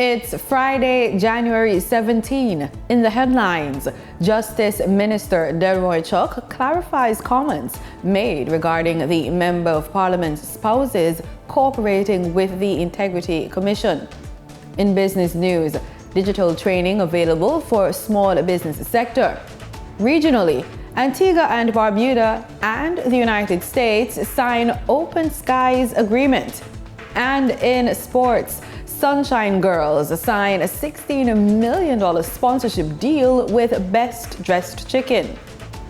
It's Friday, January 17. In the headlines, Justice Minister Delroy Chuck clarifies comments made regarding the Member of Parliament's spouses cooperating with the Integrity Commission. In business news, digital training available for small business sector. Regionally, Antigua and Barbuda and the United States sign Open Skies Agreement. And in sports, Sunshine Girls sign a $16 million sponsorship deal with Best Dressed Chicken.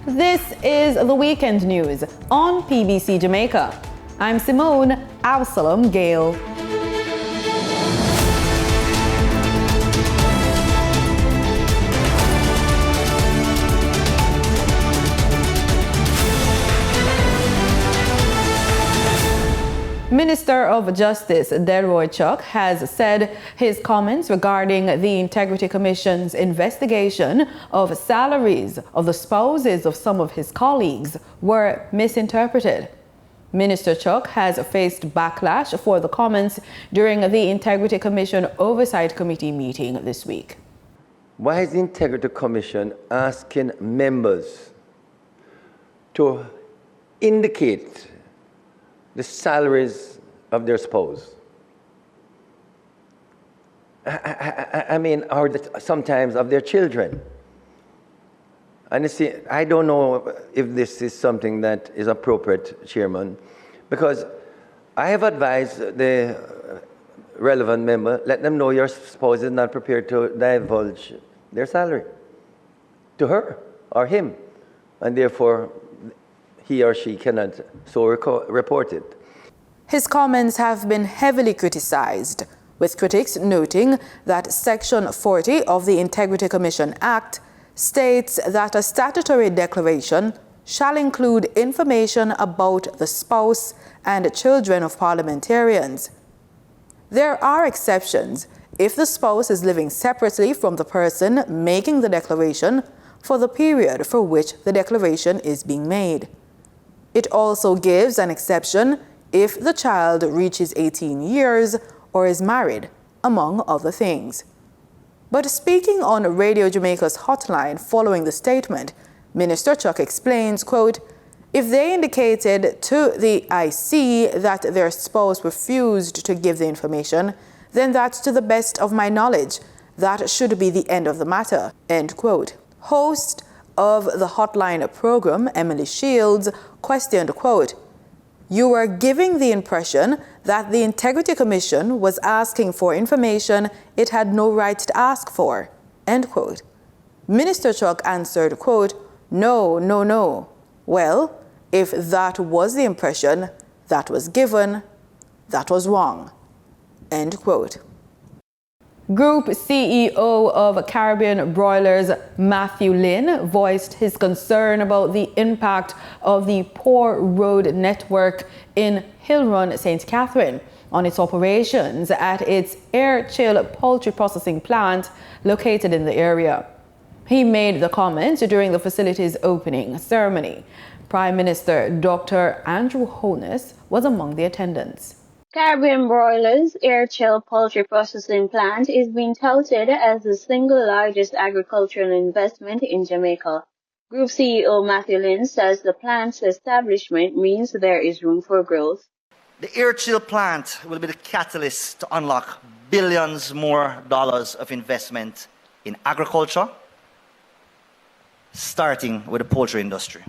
This is the weekend news on PBC Jamaica. I'm Simone Absalom Gale. Minister of Justice Delroy Chuck has said his comments regarding the Integrity Commission's investigation of salaries of the spouses of some of his colleagues were misinterpreted. Minister Chuck has faced backlash for the comments during the Integrity Commission Oversight Committee meeting this week. Why is the Integrity Commission asking members to indicate the salaries of their spouse? Or sometimes of their children. And you see, I don't know if this is something that is appropriate, Chairman, because I have advised the relevant member, let them know your spouse is not prepared to divulge their salary to her or him, and therefore he or she cannot so report it. His comments have been heavily criticized, with critics noting that Section 40 of the Integrity Commission Act states that a statutory declaration shall include information about the spouse and children of parliamentarians. There are exceptions if the spouse is living separately from the person making the declaration for the period for which the declaration is being made. It also gives an exception if the child reaches 18 years or is married, among other things. But speaking on Radio Jamaica's hotline following the statement, Minister Chuck explains, quote, "If they indicated to the IC that their spouse refused to give the information, then that's to the best of my knowledge. That should be the end of the matter," end quote. Host of the hotline program, Emily Shields, questioned, quote, "You were giving the impression that the Integrity Commission was asking for information it had no right to ask for," end quote. Minister Chuck answered, quote, No. Well, if that was the impression that was given, that was wrong," end quote. Group CEO of CaribbeanBroilers Matthew Lynn voiced his concern about the impact of the poor road network in Hill Run, St. Catherine on its operations at its air chill poultry processing plant located in the area. He made the comments during the facility's opening ceremony. Prime Minister Dr. Andrew Holness was among the attendants. CaribbeanBroilers air chill poultry processing plant is being touted as the single largest agricultural investment in Jamaica. Group CEO Matthew Lynn says the plant's establishment means there is room for growth. The air chill plant will be the catalyst to unlock billions more dollars of investment in agriculture, starting with the poultry industry.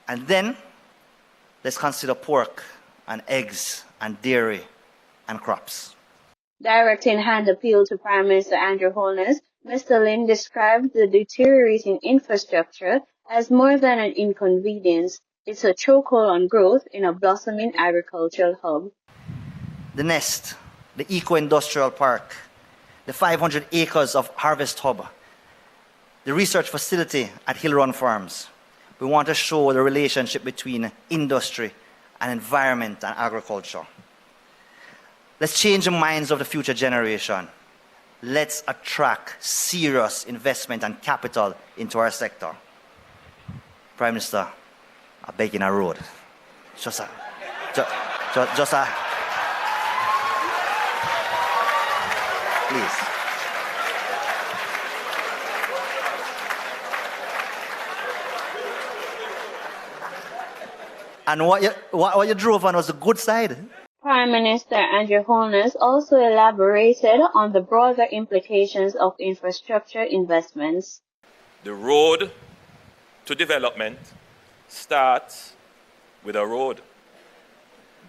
And then let's consider pork and eggs and dairy and crops. Direct in-hand appeal to Prime Minister Andrew Holness, Mr. Lynn described the deteriorating infrastructure as more than an inconvenience. It's a chokehold on growth in a blossoming agricultural hub. The Nest, the Eco-Industrial Park, the 500 acres of Harvest Hub, the research facility at Hill Run Farms. We want to show the relationship between industry and environment and agriculture. Let's change the minds of the future generation. Let's attract serious investment and capital into our sector. Prime Minister, I beg in a road. Just a please. And what you drove on was the good side. Prime Minister Andrew Holness also elaborated on the broader implications of infrastructure investments. The road to development starts with a road.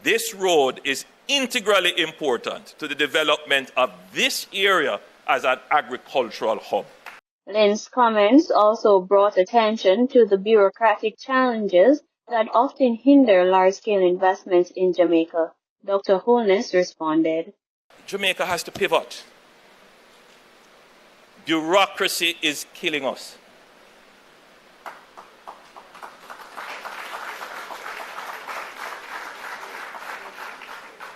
This road is integrally important to the development of this area as an agricultural hub. Lynn's comments also brought attention to the bureaucratic challenges that often hinder large-scale investments in Jamaica. Dr. Holness responded. Jamaica has to pivot. Bureaucracy is killing us.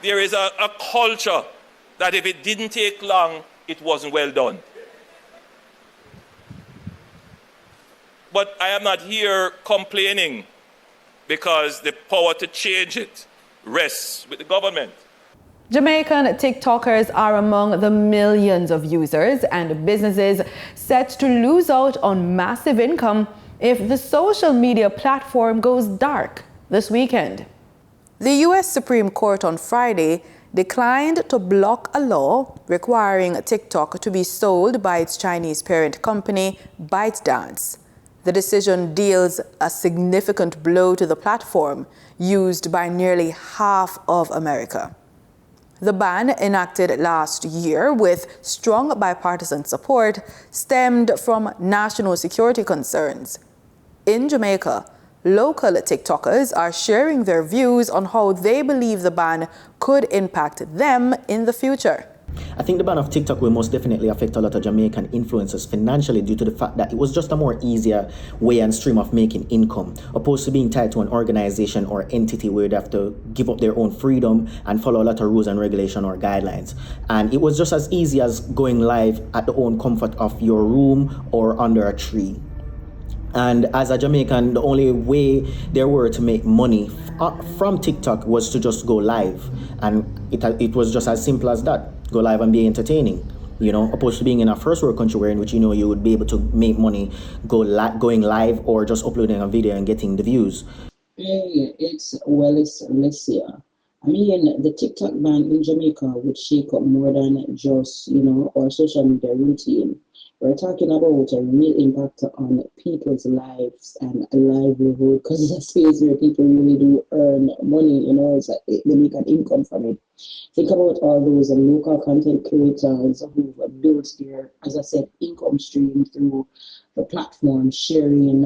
There is a culture that if it didn't take long, it wasn't well done. But I am not here complaining because the power to change it rests with the government. Jamaican TikTokers are among the millions of users and businesses set to lose out on massive income if the social media platform goes dark this weekend. The U.S. Supreme Court on Friday declined to block a law requiring TikTok to be sold by its Chinese parent company, ByteDance. The decision deals a significant blow to the platform used by nearly half of America. The ban, enacted last year with strong bipartisan support, stemmed from national security concerns. In Jamaica, local TikTokers are sharing their views on how they believe the ban could impact them in the future. I think the ban of TikTok will most definitely affect a lot of Jamaican influencers financially due to the fact that it was just a more easier way and stream of making income, opposed to being tied to an organization or entity where they have to give up their own freedom and follow a lot of rules and regulation or guidelines. And it was just as easy as going live at the own comfort of your room or under a tree. And as a Jamaican, the only way there were to make money from TikTok was to just go live. And it was just as simple as that. Go live and be entertaining, opposed to being in a first world country where in which, you would be able to make money going live or just uploading a video and getting the views. It's Alicia. I mean, the TikTok ban in Jamaica would shake up more than just, our social media routine. We're talking about a real impact on people's lives and livelihood, because it's a space where people really do earn money, they make an income from it. Think about all those local content creators who have built their, as I said, income stream through the platform, sharing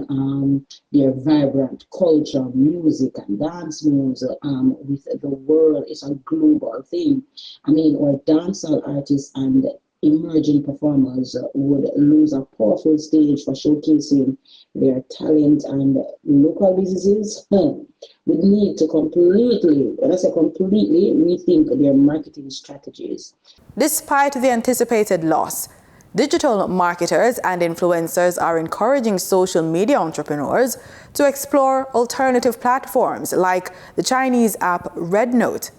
their vibrant culture, music, and dance moves with the world. It's a global thing. I mean, our dancehall artists and emerging performers would lose a powerful stage for showcasing their talent, and local businesses would need to completely, when I say completely, rethink their marketing strategies. Despite the anticipated loss, digital marketers and influencers are encouraging social media entrepreneurs to explore alternative platforms like the Chinese app RedNote.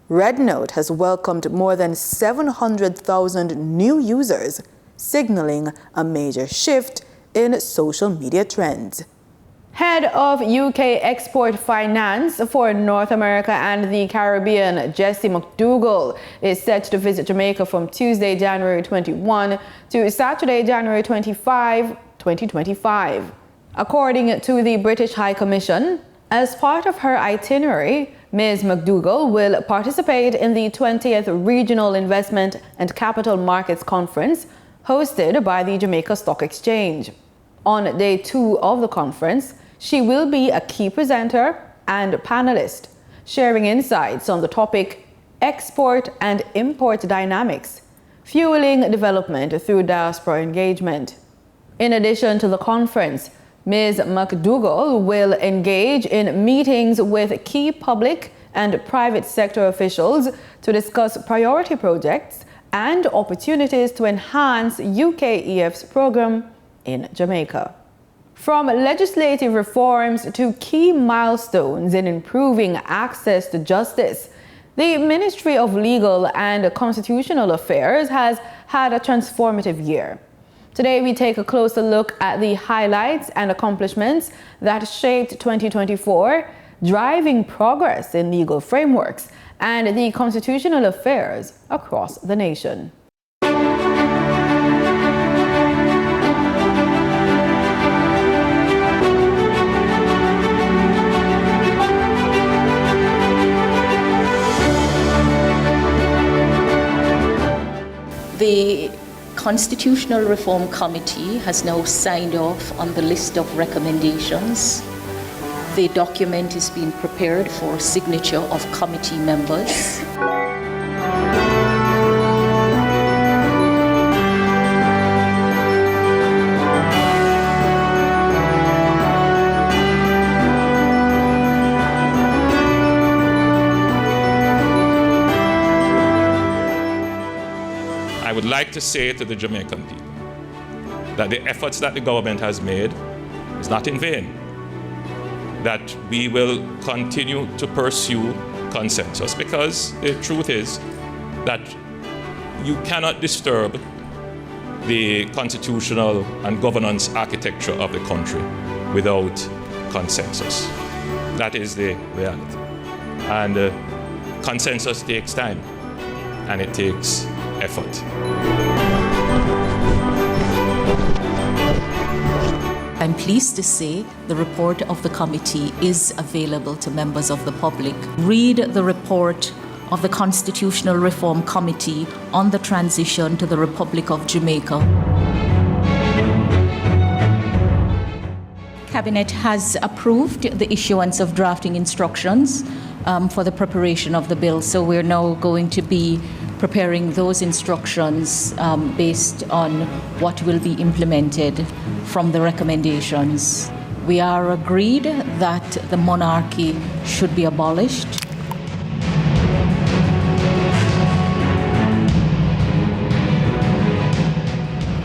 RedNote has welcomed more than 700,000 new users, signaling a major shift in social media trends. Head of UK Export Finance for North America and the Caribbean, Jesse McDougall, is set to visit Jamaica from Tuesday, January 21 to Saturday, January 25, 2025. According to the British High Commission, as part of her itinerary, Ms. McDougall will participate in the 20th Regional Investment and Capital Markets Conference hosted by the Jamaica Stock Exchange. On day 2 of the conference, she will be a key presenter and panelist, sharing insights on the topic Export and Import Dynamics, Fueling Development through Diaspora Engagement. In addition to the conference, Ms. McDougall will engage in meetings with key public and private sector officials to discuss priority projects and opportunities to enhance UKEF's program in Jamaica. From legislative reforms to key milestones in improving access to justice, The Ministry of Legal and Constitutional Affairs has had a transformative year. Today we take a closer look at the highlights and accomplishments that shaped 2024, driving progress in legal frameworks and the constitutional affairs across the nation. The Constitutional Reform Committee has now signed off on the list of recommendations. The document is being prepared for signature of committee members. I would like to say to the Jamaican people that the efforts that the government has made is not in vain, that we will continue to pursue consensus, because the truth is that you cannot disturb the constitutional and governance architecture of the country without consensus. That is the reality. And consensus takes time, and it takes effort. I'm pleased to say the report of the committee is available to members of the public. Read the report of the Constitutional Reform Committee on the transition to the Republic of Jamaica. Cabinet has approved the issuance of drafting instructions for the preparation of the bill. So we're now going to be preparing those instructions based on what will be implemented from the recommendations. We are agreed that the monarchy should be abolished.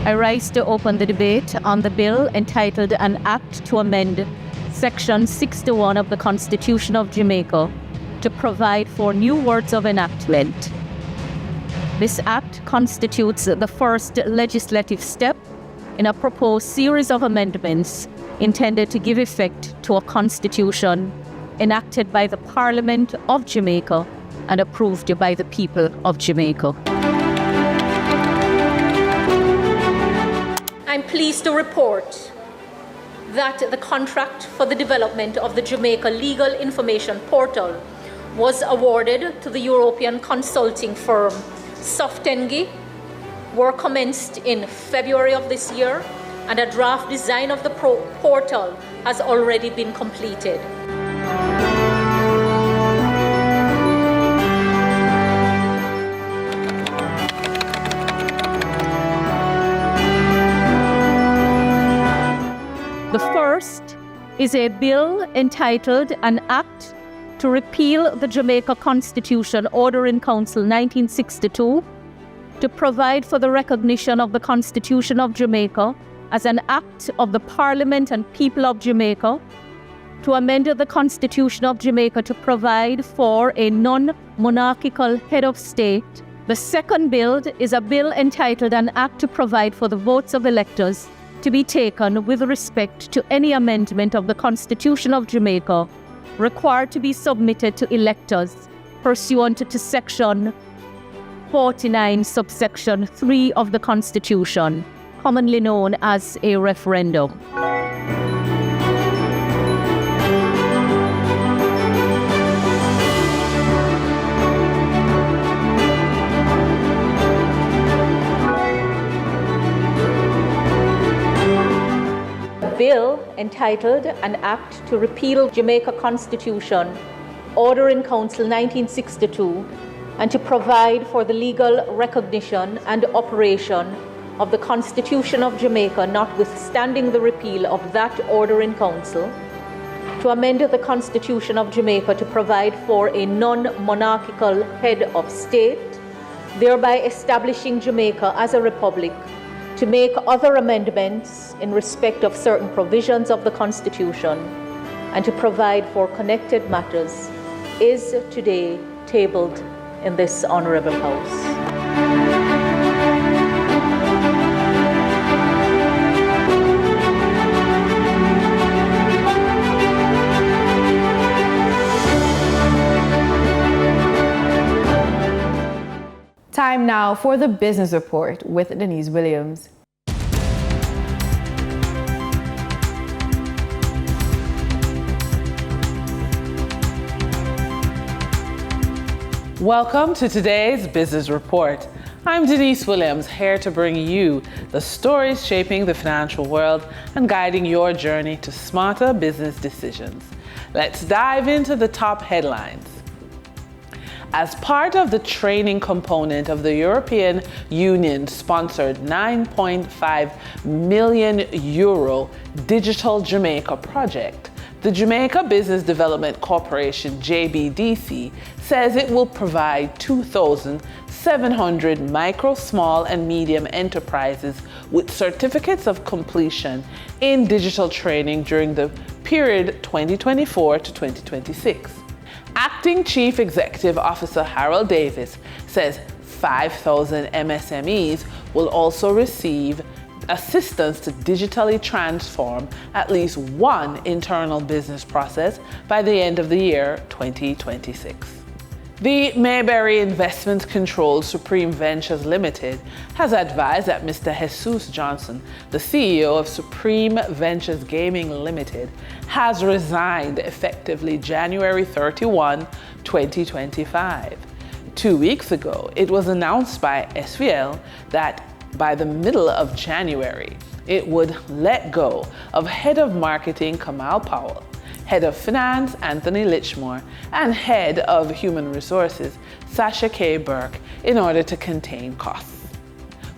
I rise to open the debate on the bill entitled An Act to Amend Section 61 of the Constitution of Jamaica to provide for new words of enactment. This act constitutes the first legislative step in a proposed series of amendments intended to give effect to a constitution enacted by the Parliament of Jamaica and approved by the people of Jamaica. I'm pleased to report that the contract for the development of the Jamaica Legal Information Portal was awarded to the European consulting firm Softengi. Work commenced in February of this year, and a draft design of the portal has already been completed. The first is a bill entitled An Act to Repeal the Jamaica Constitution Order in Council 1962 to provide for the recognition of the Constitution of Jamaica as an act of the Parliament and people of Jamaica, to amend the Constitution of Jamaica to provide for a non-monarchical head of state. The second bill is a bill entitled An Act to Provide for the Votes of Electors to be taken with respect to any amendment of the Constitution of Jamaica required to be submitted to electors pursuant to Section 49, subsection 3 of the Constitution, commonly known as a referendum. Bill entitled An Act to Repeal Jamaica Constitution, Order in Council 1962, and to provide for the legal recognition and operation of the Constitution of Jamaica, notwithstanding the repeal of that Order in Council, to amend the Constitution of Jamaica to provide for a non-monarchical head of state, thereby establishing Jamaica as a republic, to make other amendments in respect of certain provisions of the Constitution, and to provide for connected matters, is today tabled in this honorable House. Time now for the Business Report with Denise Williams. Welcome to today's Business Report. I'm Denise Williams, here to bring you the stories shaping the financial world and guiding your journey to smarter business decisions. Let's dive into the top headlines. As part of the training component of the European Union-sponsored €9.5 million Digital Jamaica project, the Jamaica Business Development Corporation, JBDC, says it will provide 2,700 micro, small, and medium enterprises with certificates of completion in digital training during the period 2024 to 2026. Acting Chief Executive Officer Harold Davis says 5,000 MSMEs will also receive assistance to digitally transform at least one internal business process by the end of the year 2026. The Mayberry Investment Control Supreme Ventures Limited has advised that Mr. Jesus Johnson, the CEO of Supreme Ventures Gaming Limited, has resigned effectively January 31, 2025. 2 weeks ago, it was announced by SVL that by the middle of January, it would let go of Head of Marketing Kamal Powell, Head of Finance Anthony Litchmore, and Head of Human Resources Sasha K. Burke in order to contain costs.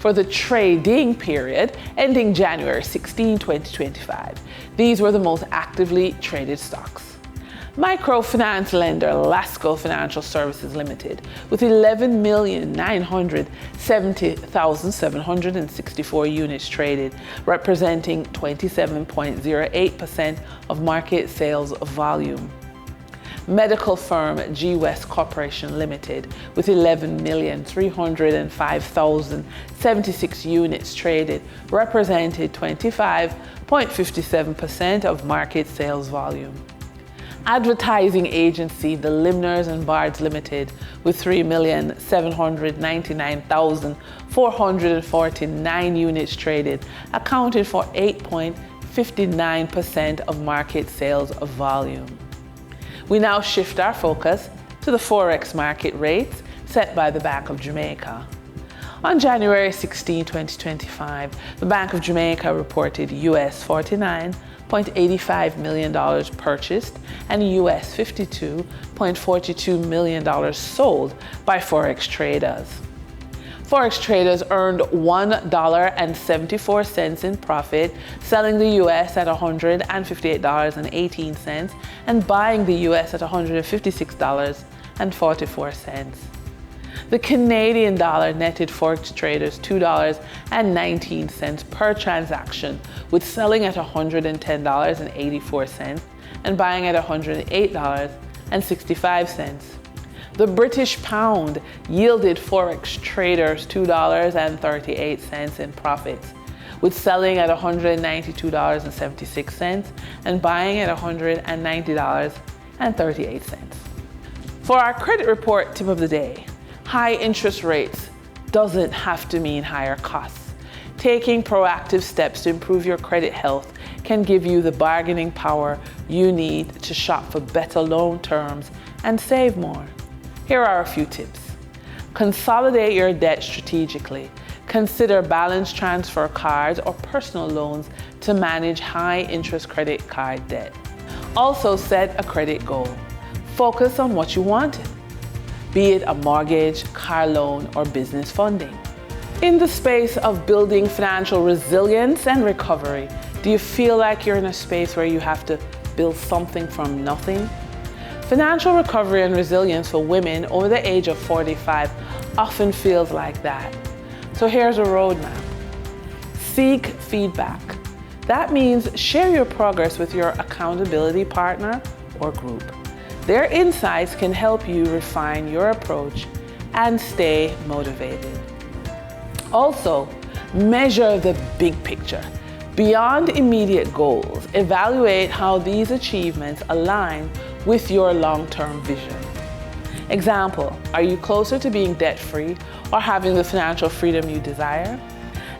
For the trading period ending January 16, 2025, these were the most actively traded stocks. Microfinance lender Lasco Financial Services Limited, with 11,970,764 units traded, representing 27.08% of market sales volume. Medical firm G West Corporation Limited, with 11,305,076 units traded, represented 25.57% of market sales volume. Advertising agency The Limners and Bards Limited, with 3,799,449 units traded, accounted for 8.59% of market sales of volume. We now shift our focus to the Forex market rates set by the Bank of Jamaica. On January 16, 2025, the Bank of Jamaica reported US $49.85 million purchased and US $52.42 million sold by Forex traders. Forex traders earned $1.74 in profit, selling the US at $158.18 and buying the US at $156.44. The Canadian dollar netted Forex traders $2.19 per transaction, with selling at $110.84 and buying at $108.65. The British pound yielded Forex traders $2.38 in profits, with selling at $192.76 and buying at $190.38. For our credit report tip of the day, high interest rates doesn't have to mean higher costs. Taking proactive steps to improve your credit health can give you the bargaining power you need to shop for better loan terms and save more. Here are a few tips. Consolidate your debt strategically. Consider balance transfer cards or personal loans to manage high interest credit card debt. Also set a credit goal. Focus on what you wanted, be it a mortgage, car loan, or business funding. In the space of building financial resilience and recovery, do you feel like you're in a space where you have to build something from nothing? Financial recovery and resilience for women over the age of 45 often feels like that. So here's a roadmap. Seek feedback. That means share your progress with your accountability partner or group. Their insights can help you refine your approach and stay motivated. Also, measure the big picture. Beyond immediate goals, evaluate how these achievements align with your long-term vision. Example, are you closer to being debt-free or having the financial freedom you desire?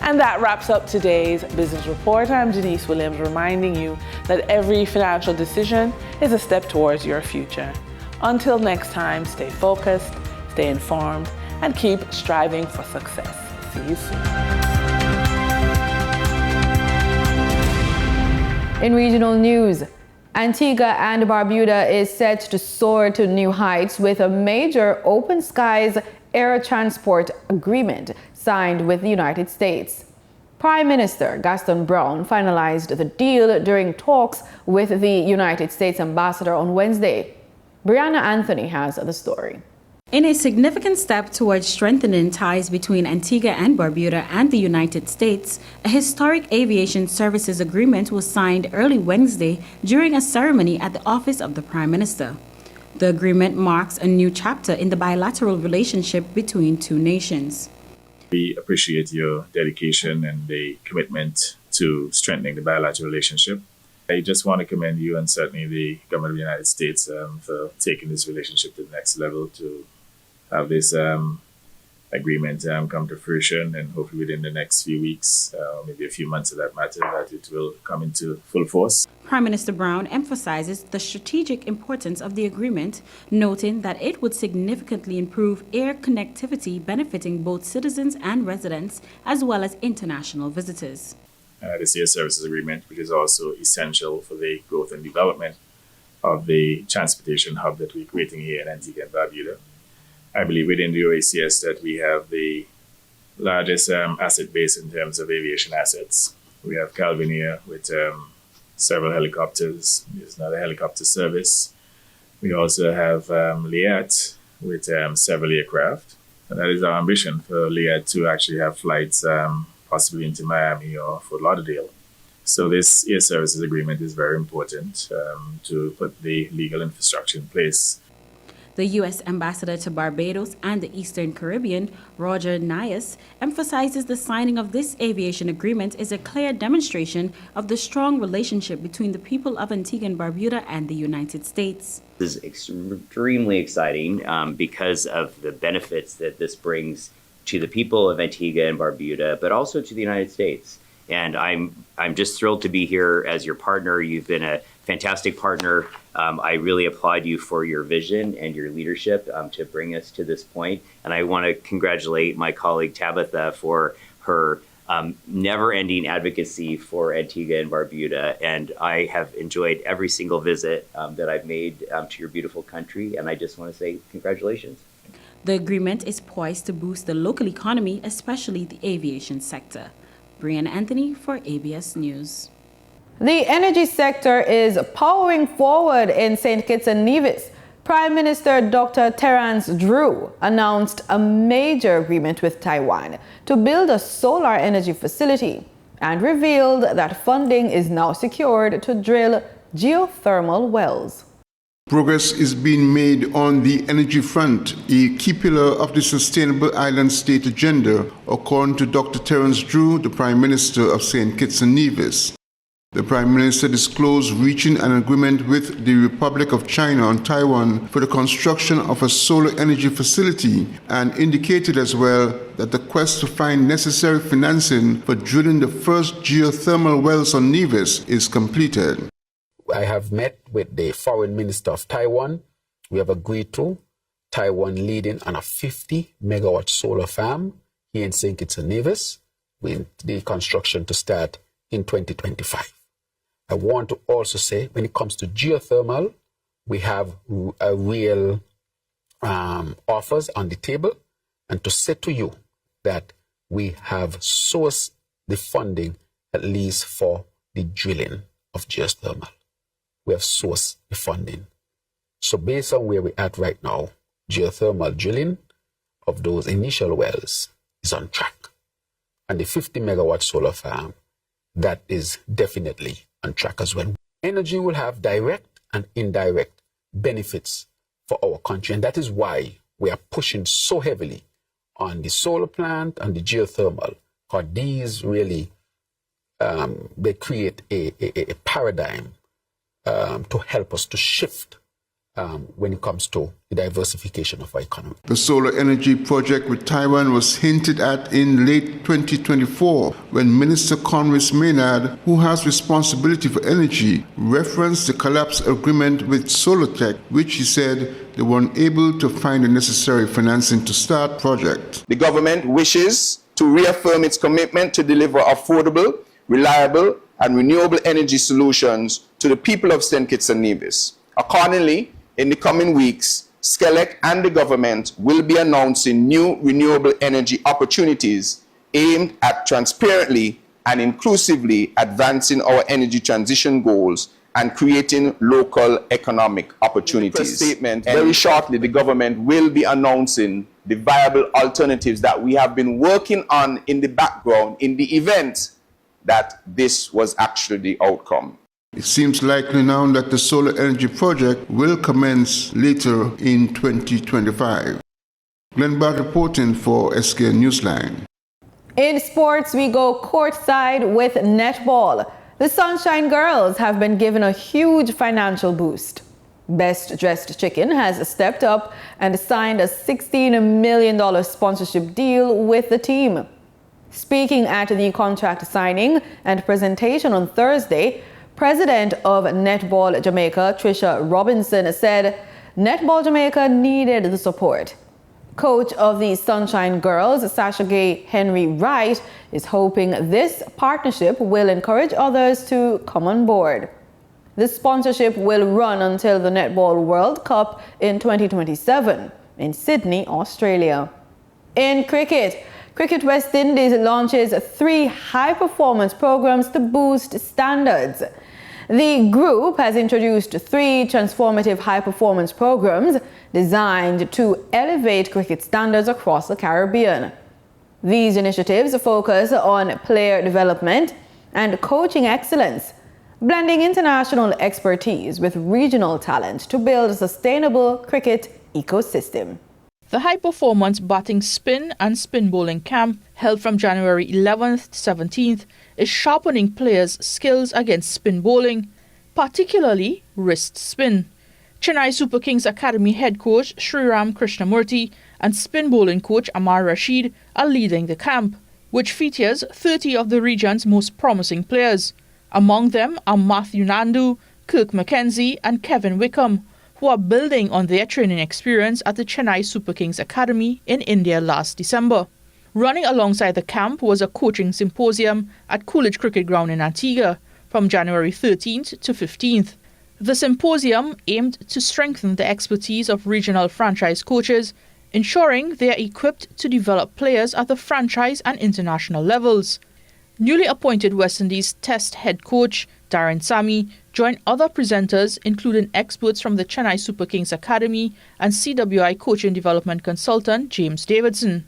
And that wraps up today's Business Report. I'm Denise Williams, reminding you that every financial decision is a step towards your future. Until next time, stay focused, stay informed, and keep striving for success. See you soon. In regional news, Antigua and Barbuda is set to soar to new heights with a major open skies air transport agreement signed with the United States. Prime Minister Gaston Brown finalized the deal during talks with the United States ambassador on Wednesday. Brianna Anthony has the story. In a significant step towards strengthening ties between Antigua and Barbuda and the United States, a historic aviation services agreement was signed early Wednesday during a ceremony at the office of the Prime Minister. The agreement marks a new chapter in the bilateral relationship between two nations. We appreciate your dedication and the commitment to strengthening the bilateral relationship. I just want to commend you and certainly the government of the United States for taking this relationship to the next level to have this agreement come to fruition, and hopefully within the next few weeks, maybe a few months of that matter, that it will come into full force. Prime Minister Brown emphasizes the strategic importance of the agreement, noting that it would significantly improve air connectivity benefiting both citizens and residents, as well as international visitors. This air services agreement, which is also essential for the growth and development of the transportation hub that we're creating here in Antigua and Barbuda. I believe within the OACS that we have the largest asset base in terms of aviation assets. We have Calvin here with several helicopters. There's another helicopter service. We also have Liat with several aircraft. And that is our ambition for Liat to actually have flights possibly into Miami or Fort Lauderdale. So this air services agreement is very important to put the legal infrastructure in place. The U.S. Ambassador to Barbados and the Eastern Caribbean, Roger Nias, emphasizes the signing of this aviation agreement is a clear demonstration of the strong relationship between the people of Antigua and Barbuda and the United States. This is extremely exciting because of the benefits that this brings to the people of Antigua and Barbuda, but also to the United States. And I'm just thrilled to be here as your partner. You've been a fantastic partner. I really applaud you for your vision and your leadership to bring us to this point. And I want to congratulate my colleague Tabitha for her never-ending advocacy for Antigua and Barbuda. And I have enjoyed every single visit that I've made to your beautiful country. And I just want to say congratulations. The agreement is poised to boost the local economy, especially the aviation sector. Brianna Anthony for ABS News. The energy sector is powering forward in St. Kitts and Nevis. Prime Minister Dr. Terence Drew announced a major agreement with Taiwan to build a solar energy facility and revealed that funding is now secured to drill geothermal wells. Progress is being made on the energy front, a key pillar of the Sustainable Island State agenda, according to Dr. Terence Drew, the Prime Minister of St. Kitts and Nevis. The Prime Minister disclosed reaching an agreement with the Republic of China on Taiwan for the construction of a solar energy facility and indicated as well that the quest to find necessary financing for drilling the first geothermal wells on Nevis is completed. I have met with the Foreign Minister of Taiwan. We have agreed to Taiwan leading on a 50 megawatt solar farm here in St. Kitts and Nevis, with the construction to start in 2025. I want to also say, when it comes to geothermal, we have a real offers on the table, and to say to you that we have sourced the funding at least for the drilling of geothermal. We have sourced the funding. So based on where we're at right now, geothermal drilling of those initial wells is on track. And the 50 megawatt solar farm, that is definitely on track as well. Energy will have direct and indirect benefits for our country. And that is why we are pushing so heavily on the solar plant and the geothermal, because these really, they create a paradigm to help us to shift when it comes to the diversification of our economy. The solar energy project with Taiwan was hinted at in late 2024 when Minister Conris Maynard, who has responsibility for energy, referenced the collapse agreement with Solartech, which he said they were unable to find the necessary financing to start project. The government wishes to reaffirm its commitment to deliver affordable, reliable, and renewable energy solutions to the people of St. Kitts and Nevis. Accordingly, in the coming weeks, SCELEC and the government will be announcing new renewable energy opportunities aimed at transparently and inclusively advancing our energy transition goals and creating local economic opportunities. Statement. Very shortly, the government will be announcing the viable alternatives that we have been working on in the background in the event that this was actually the outcome. It seems likely now that the solar energy project will commence later in 2025. Glenn Bart reporting for SK Newsline. In sports, we go courtside with netball. The Sunshine Girls have been given a huge financial boost. Best Dressed Chicken has stepped up and signed a $16 million sponsorship deal with the team. Speaking at the contract signing and presentation on Thursday, President of Netball Jamaica, Trisha Robinson, said Netball Jamaica needed the support. Coach of the Sunshine Girls, Sasha Gay Henry Wright, is hoping this partnership will encourage others to come on board. The sponsorship will run until the Netball World Cup in 2027 in Sydney, Australia. In cricket, Cricket West Indies launches 3 high-performance programs to boost standards. The group has introduced 3 transformative high-performance programs designed to elevate cricket standards across the Caribbean. These initiatives focus on player development and coaching excellence, blending international expertise with regional talent to build a sustainable cricket ecosystem. The high-performance batting spin and spin bowling camp, held from January 11th to 17th, is sharpening players' skills against spin bowling, particularly wrist spin. Chennai Super Kings Academy head coach Sriram Krishnamurti and spin bowling coach Amar Rashid are leading the camp, which features 30 of the region's most promising players. Among them are Matthew Nandu, Kirk McKenzie and Kevin Wickham, who are building on their training experience at the Chennai Super Kings Academy in India last December. Running alongside the camp was a coaching symposium at Coolidge Cricket Ground in Antigua from January 13th to 15th. The symposium aimed to strengthen the expertise of regional franchise coaches, ensuring they are equipped to develop players at the franchise and international levels. Newly appointed West Indies Test head coach Darren Sammy joined other presenters, including experts from the Chennai Super Kings Academy and CWI coaching development consultant James Davidson.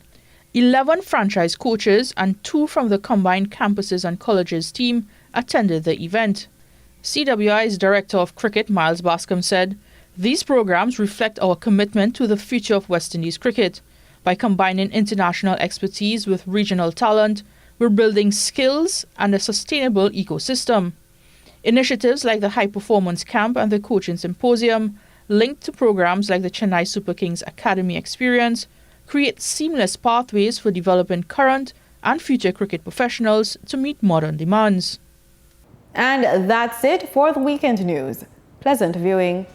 11 franchise coaches and 2 from the combined campuses and colleges team attended the event. CWI's Director of Cricket, Miles Bascom, said, "These programs reflect our commitment to the future of West Indies cricket. By combining international expertise with regional talent, we're building skills and a sustainable ecosystem." Initiatives like the High Performance Camp and the Coaching Symposium, linked to programs like the Chennai Super Kings Academy Experience, create seamless pathways for developing current and future cricket professionals to meet modern demands. And that's it for the weekend news. Pleasant viewing.